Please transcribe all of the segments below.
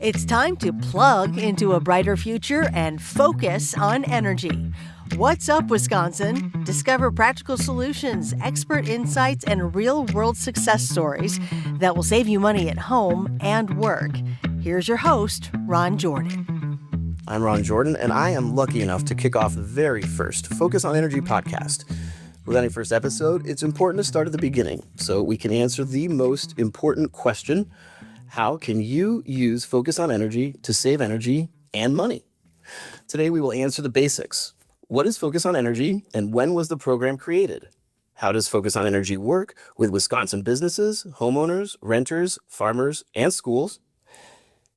It's time to plug into a brighter future and focus on energy. What's up, Wisconsin? Discover practical solutions, expert insights, and real-world success stories that will save you money at home and work. Here's your host, Ron Giordan. I'm Ron Giordan, and I am lucky enough to kick off the very first Focus on Energy podcast. With any first episode, it's important to start at the beginning so we can answer the most important question: how can you use Focus on Energy to save energy and money? Today, we will answer the basics. What is Focus on Energy, and when was the program created? How does Focus on Energy work with Wisconsin businesses, homeowners, renters, farmers, and schools?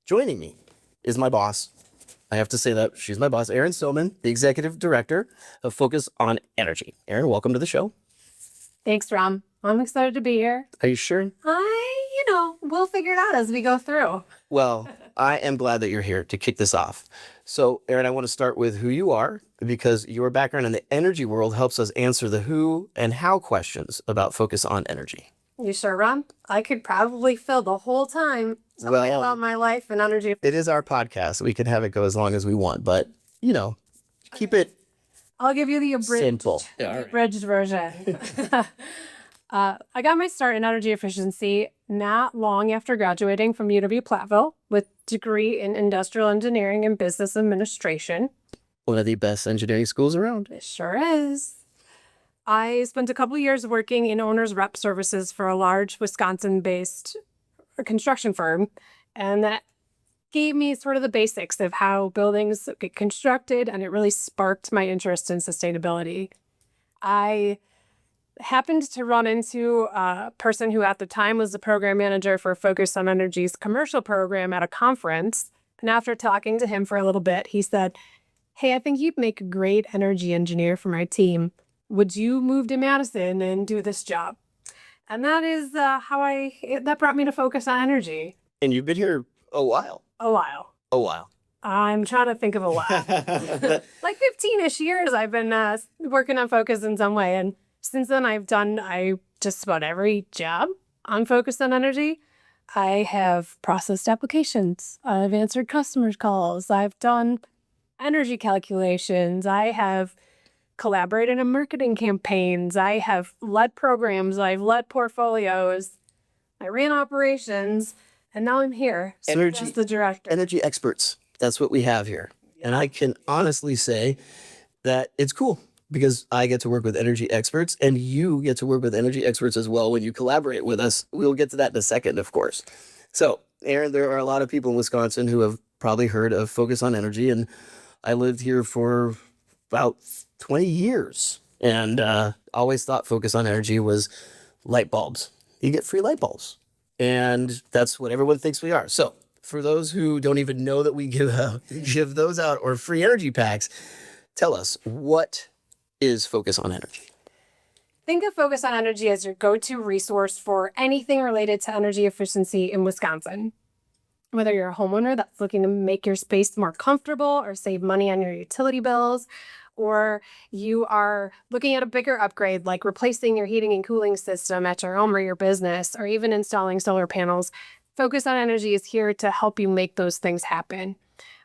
Joining me is my boss. I have to say that she's my boss, Erin Soman, the Executive Director of Focus on Energy. Erin, welcome to the show. Thanks, Ron. I'm excited to be here. Are you sure? We'll figure it out as we go through. Well, I am glad that you're here to kick this off. So, Erin, I want to start with who you are, because your background in the energy world helps us answer the who and how questions about Focus on Energy. You sure, Ron? I could probably fill the whole time talking about my life and energy. It is our podcast. We can have it go as long as we want, but, keep it I'll give you the abridged version. I got my start in energy efficiency not long after graduating from UW-Platteville with degree in industrial engineering and business administration. One of the best engineering schools around. It sure is. I spent a couple years working in owner's rep services for a large Wisconsin-based construction firm, and that gave me sort of the basics of how buildings get constructed, and it really sparked my interest in sustainability. I happened to run into a person who at the time was the program manager for Focus on Energy's commercial program at a conference, and after talking to him for a little bit, he said, "Hey, I think you'd make a great energy engineer for my team. Would you move to Madison and do this job?" And that is that brought me to Focus on Energy. And you've been here a while. A while. I'm trying to think of a while. Like 15-ish years I've been working on Focus in some way. And since then I've done just about every job on Focus on Energy. I have processed applications. I've answered customers' calls. I've done energy calculations. I have collaborated in marketing campaigns. I have led programs. I've led portfolios. I ran operations. And now I'm here. So as the director. Energy experts. That's what we have here. And I can honestly say that it's cool because I get to work with energy experts and you get to work with energy experts as well when you collaborate with us. We'll get to that in a second, of course. So, Erin, there are a lot of people in Wisconsin who have probably heard of Focus on Energy, and I lived here for about 20 years and always thought Focus on Energy was light bulbs. You get free light bulbs. And that's what everyone thinks we are. So for those who don't even know that we give those out or free energy packs, tell us, what is Focus on Energy? Think of Focus on Energy as your go-to resource for anything related to energy efficiency in Wisconsin. Whether you're a homeowner that's looking to make your space more comfortable or save money on your utility bills, or you are looking at a bigger upgrade like replacing your heating and cooling system at your home or your business, or even installing solar panels, Focus on Energy is here to help you make those things happen.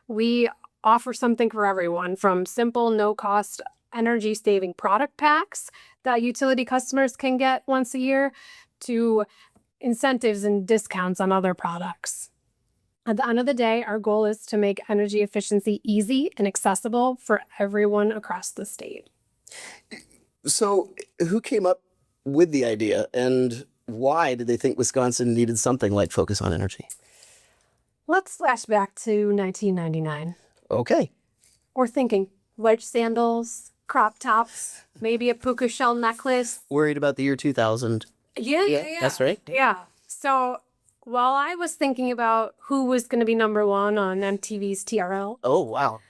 We offer something for everyone, from simple, no-cost energy-saving product packs that utility customers can get once a year to incentives and discounts on other products. At the end of the day, our goal is to make energy efficiency easy and accessible for everyone across the state. So who came up with the idea, and why did they think Wisconsin needed something like Focus on Energy? Let's flash back to 1999. Okay. We're thinking wedge sandals, crop tops, maybe a puka shell necklace. Worried about the year 2000. Yeah. That's right. Yeah. So while I was thinking about who was going to be number one on MTV's TRL. Oh, wow.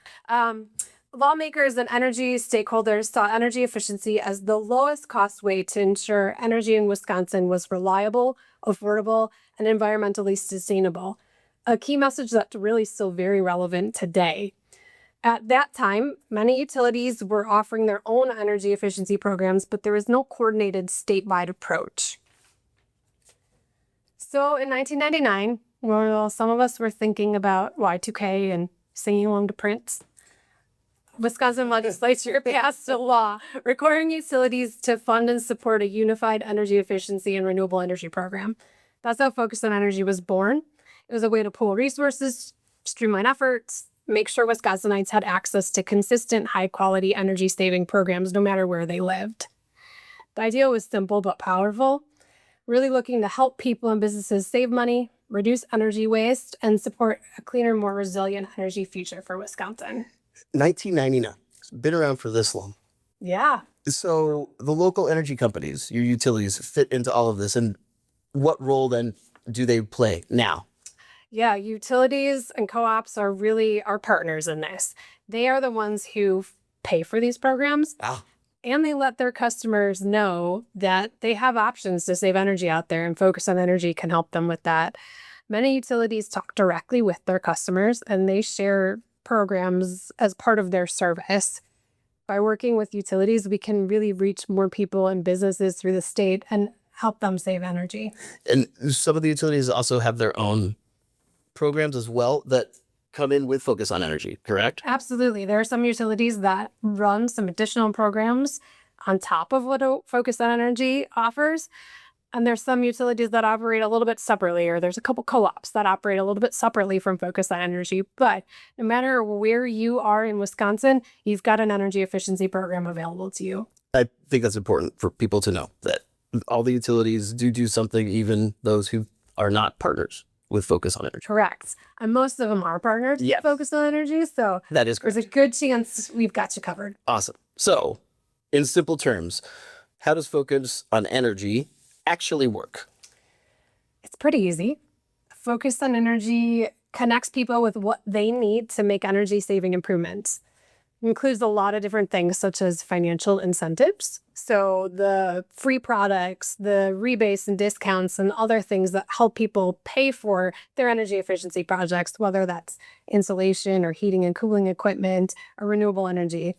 Lawmakers and energy stakeholders saw energy efficiency as the lowest cost way to ensure energy in Wisconsin was reliable, affordable, and environmentally sustainable. A key message that's really still very relevant today. At that time, many utilities were offering their own energy efficiency programs, but there was no coordinated statewide approach. So in 1999, Well, some of us were thinking about Y2K and singing along to Prince. Wisconsin legislature passed a law requiring utilities to fund and support a unified energy efficiency and renewable energy program. That's how Focus on Energy was born. It was a way to pool resources, streamline efforts, make sure Wisconsinites had access to consistent, high-quality energy-saving programs no matter where they lived. The idea was simple but powerful, really looking to help people and businesses save money, reduce energy waste, and support a cleaner, more resilient energy future for Wisconsin. 1999. It's been around for this long. Yeah. So the local energy companies, your utilities, fit into all of this. And what role then do they play now? Yeah, utilities and co-ops are really our partners in this. They are the ones who pay for these programs. And they let their customers know that they have options to save energy out there, and Focus on Energy can help them with that. Many utilities talk directly with their customers, and they share programs as part of their service. By working with utilities, we can really reach more people and businesses through the state and help them save energy. And some of the utilities also have their own programs as well that come in with Focus on Energy, correct? Absolutely. There are some utilities that run some additional programs on top of what Focus on Energy offers. And there's some utilities that operate a little bit separately, or there's a couple co-ops that operate a little bit separately from Focus on Energy. But no matter where you are in Wisconsin, you've got an energy efficiency program available to you. I think that's important for people to know that all the utilities do something, even those who are not partners with Focus on Energy. Correct. And most of them are partners with Focus on Energy. So that is correct. There's a good chance we've got you covered. Awesome. So in simple terms, how does Focus on Energy actually work? It's pretty easy. Focus on Energy connects people with what they need to make energy saving improvements. It includes a lot of different things, such as financial incentives. So the free products, the rebates and discounts, and other things that help people pay for their energy efficiency projects, whether that's insulation or heating and cooling equipment or renewable energy.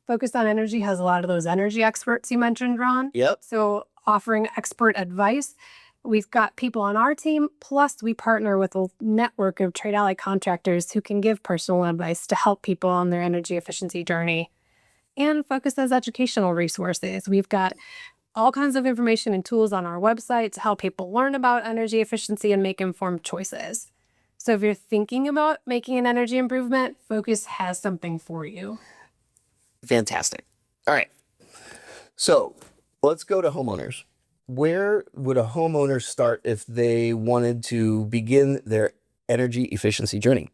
Focus on Energy has a lot of those energy experts you mentioned, Ron. Yep. So offering expert advice. We've got people on our team, plus we partner with a network of trade ally contractors who can give personal advice to help people on their energy efficiency journey. And Focus has educational resources. We've got all kinds of information and tools on our website to help people learn about energy efficiency and make informed choices. So if you're thinking about making an energy improvement, Focus has something for you. Fantastic. All right. So let's go to homeowners. Where would a homeowner start if they wanted to begin their energy efficiency journey?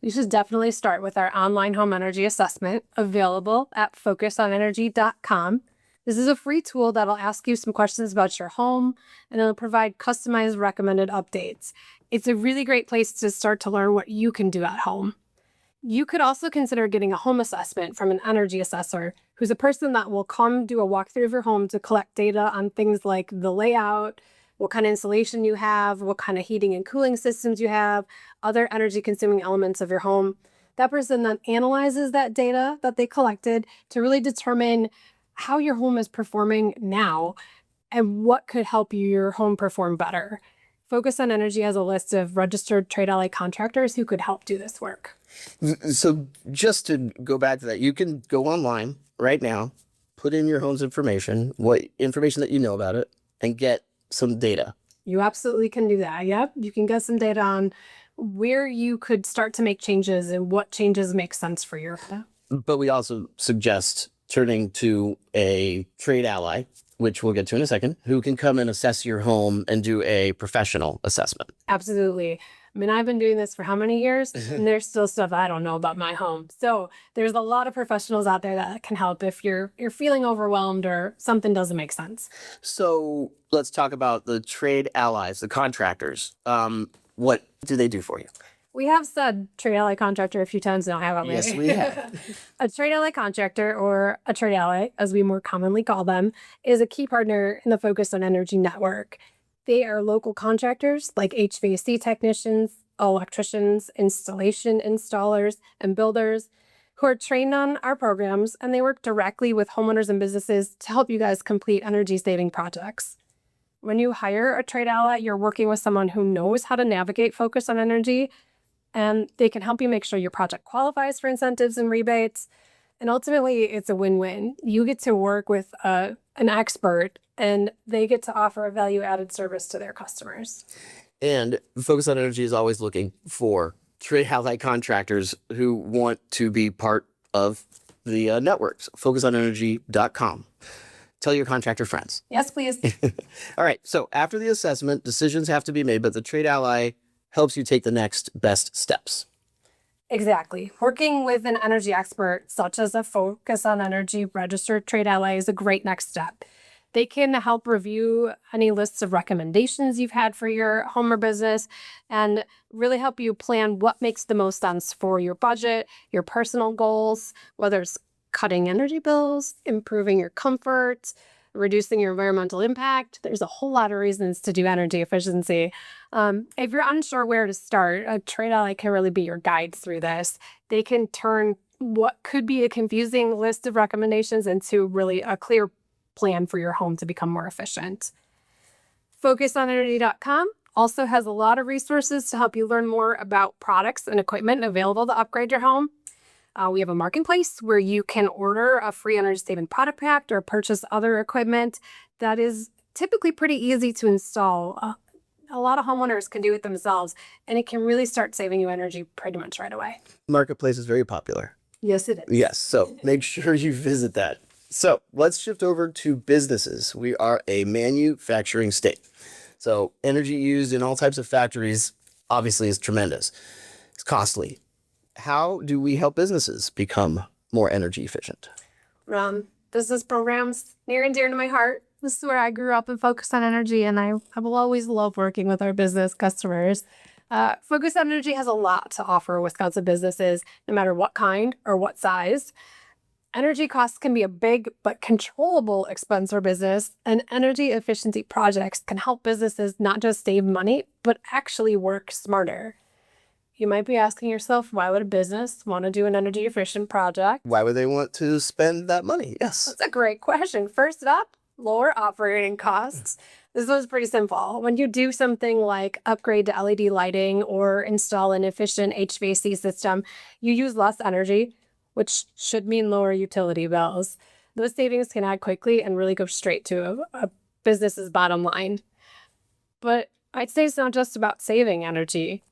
You should definitely start with our online home energy assessment available at focusonenergy.com. This is a free tool that'll ask you some questions about your home, and it'll provide customized recommended updates. It's a really great place to start to learn what you can do at home. You could also consider getting a home assessment from an energy assessor, who's a person that will come do a walkthrough of your home to collect data on things like the layout, what kind of insulation you have, what kind of heating and cooling systems you have, other energy consuming elements of your home. That person then analyzes that data that they collected to really determine how your home is performing now and what could help your home perform better. Focus on Energy has a list of registered trade ally contractors who could help do this work. So just to go back to that, you can go online right now, put in your home's information, what information that you know about it, and get some data. You absolutely can do that. Yep. You can get some data on where you could start to make changes and what changes make sense for your home. But we also suggest turning to a trade ally, which we'll get to in a second, who can come and assess your home and do a professional assessment. Absolutely. I mean, I've been doing this for how many years? And there's still stuff I don't know about my home. So there's a lot of professionals out there that can help if you're feeling overwhelmed or something doesn't make sense. So let's talk about the trade allies, the contractors. What do they do for you? We have said trade ally contractor a few times now, haven't we? Yes, we have. A trade ally contractor, or a trade ally, as we more commonly call them, is a key partner in the Focus on Energy network. They are local contractors like HVAC technicians, electricians, installation installers, and builders who are trained on our programs, and they work directly with homeowners and businesses to help you guys complete energy-saving projects. When you hire a trade ally, you're working with someone who knows how to navigate focus on energy, and they can help you make sure your project qualifies for incentives and rebates. And ultimately, it's a win-win. You get to work with an expert, and they get to offer a value-added service to their customers. And Focus on Energy is always looking for trade ally contractors who want to be part of the networks. FocusOnEnergy.com. Tell your contractor friends. Yes, please. All right. So after the assessment, decisions have to be made, but the trade ally helps you take the next best steps. Exactly. Working with an energy expert, such as a Focus on Energy registered trade ally, is a great next step. They can help review any lists of recommendations you've had for your home or business and really help you plan what makes the most sense for your budget, your personal goals, whether it's cutting energy bills, improving your comfort, reducing your environmental impact. There's a whole lot of reasons to do energy efficiency. If you're unsure where to start, a trade ally can really be your guide through this. They can turn what could be a confusing list of recommendations into really a clear plan for your home to become more efficient. FocusOnEnergy.com also has a lot of resources to help you learn more about products and equipment available to upgrade your home. We have a marketplace where you can order a free energy saving product pack or purchase other equipment that is typically pretty easy to install. A lot of homeowners can do it themselves, and it can really start saving you energy pretty much right away. Marketplace is very popular. Yes, it is. Yes. So make sure you visit that. So let's shift over to businesses. We are a manufacturing state. So energy used in all types of factories obviously is tremendous. It's costly. How do we help businesses become more energy efficient? Business programs near and dear to my heart. This is where I grew up and Focus on Energy, and I will always love working with our business customers. Focus on Energy has a lot to offer Wisconsin businesses, no matter what kind or what size. Energy costs can be a big but controllable expense for business, and energy efficiency projects can help businesses not just save money, but actually work smarter. You might be asking yourself, why would a business want to do an energy efficient project? Why would they want to spend that money? Yes. That's a great question. First up, lower operating costs. This was pretty simple. When you do something like upgrade to LED lighting or install an efficient HVAC system, you use less energy, which should mean lower utility bills. Those savings can add quickly and really go straight to a business's bottom line. But I'd say it's not just about saving energy.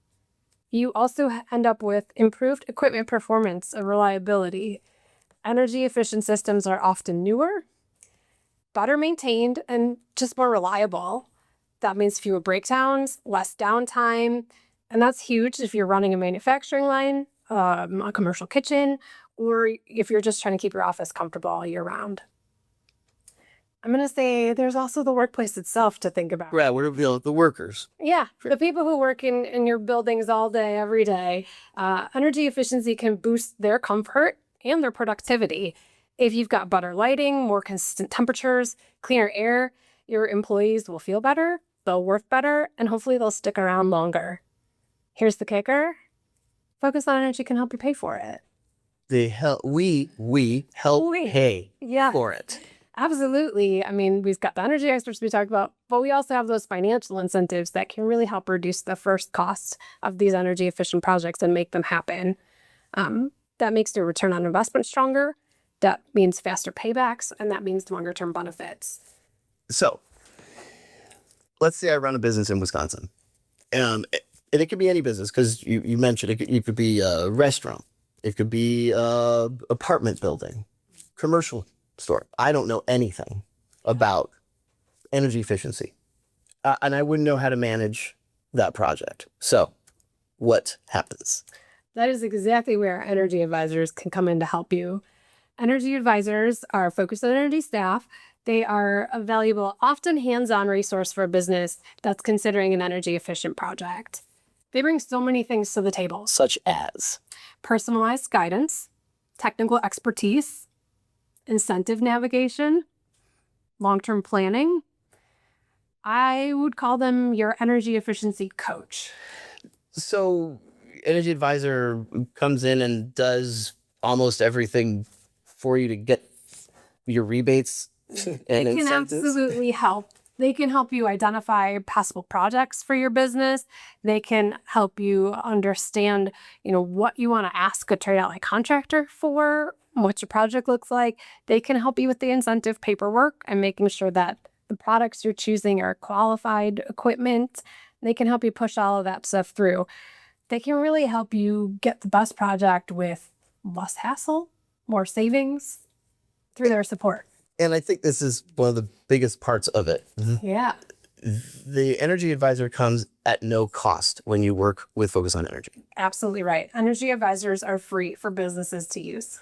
You also end up with improved equipment performance and reliability. Energy efficient systems are often newer, better maintained, and just more reliable. That means fewer breakdowns, less downtime, and that's huge if you're running a manufacturing line, a commercial kitchen, or if you're just trying to keep your office comfortable all year round. I'm going to say there's also the workplace itself to think about. Right, what are the workers? Yeah, the people who work in your buildings all day, every day. Energy efficiency can boost their comfort and their productivity. If you've got better lighting, more consistent temperatures, cleaner air, your employees will feel better, they'll work better, and hopefully they'll stick around longer. Here's the kicker. Focus on Energy can help you pay for it. We help pay for it. Absolutely. I mean, we've got the energy experts we talked about, but we also have those financial incentives that can really help reduce the first costs of these energy efficient projects and make them happen. That makes their return on investment stronger. That means faster paybacks, and that means longer term benefits. So let's say I run a business in Wisconsin, and it could be any business, because you mentioned it could be a restaurant. It could be a apartment building, commercial store. I don't know anything about energy efficiency, and I wouldn't know how to manage that project. So what happens? That is exactly where energy advisors can come in to help you. Energy advisors are Focus on Energy staff. They are a valuable, often hands-on resource for a business that's considering an energy efficient project. They bring so many things to the table, Such as personalized guidance, technical expertise, incentive navigation, long-term planning. I would call them your energy efficiency coach. So energy advisor comes in and does almost everything for you to get your rebates and It can incentives. absolutely help They can help you identify possible projects for your business. They can help you understand, what you want to ask a trade out contractor for, what your project looks like. They can help you with the incentive paperwork and making sure that the products you're choosing are qualified equipment. They can help you push all of that stuff through. They can really help you get the best project with less hassle, more savings through their support. And I think this is one of the biggest parts of it. Yeah. The energy advisor comes at no cost when you work with Focus on Energy. Absolutely right. Energy advisors are free for businesses to use.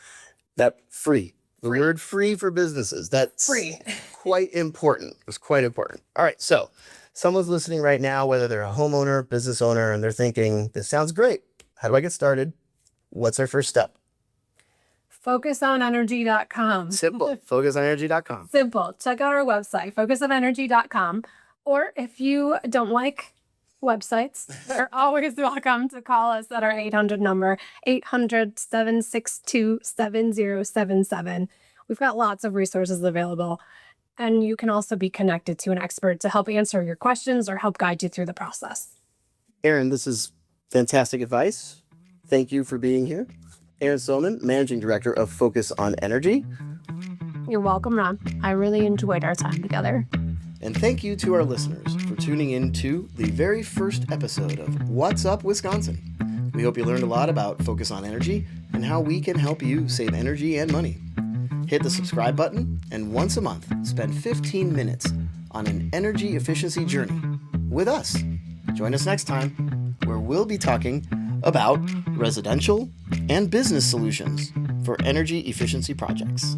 That free. The word free for businesses. That's free. Quite important. It's quite important. All right. So someone's listening right now, whether they're a homeowner, business owner, and they're thinking, this sounds great. How do I get started? What's our first step? FocusOnEnergy.com. Simple. FocusOnEnergy.com. Simple. Check out our website, FocusOnEnergy.com. Or if you don't like websites, you're always welcome to call us at our 800 number, 800-762-7077. We've got lots of resources available. And you can also be connected to an expert to help answer your questions or help guide you through the process. Erin, this is fantastic advice. Thank you for being here. Erin Soman, Managing Director of Focus on Energy. You're welcome, Ron. I really enjoyed our time together. And thank you to our listeners for tuning in to the very first episode of What's Up, Wisconsin. We hope you learned a lot about Focus on Energy and how we can help you save energy and money. Hit the subscribe button and once a month, spend 15 minutes on an energy efficiency journey with us. Join us next time where we'll be talking about residential and business solutions for energy efficiency projects.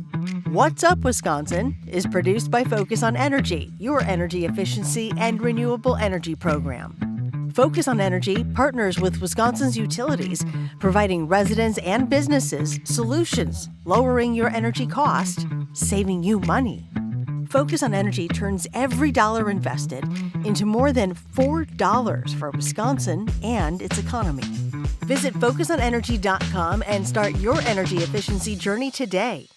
What's Up, Wisconsin is produced by Focus on Energy, your energy efficiency and renewable energy program. Focus on Energy partners with Wisconsin's utilities, providing residents and businesses solutions, lowering your energy cost, saving you money. Focus on Energy turns every dollar invested into more than $4 for Wisconsin and its economy. Visit FocusOnEnergy.com and start your energy efficiency journey today.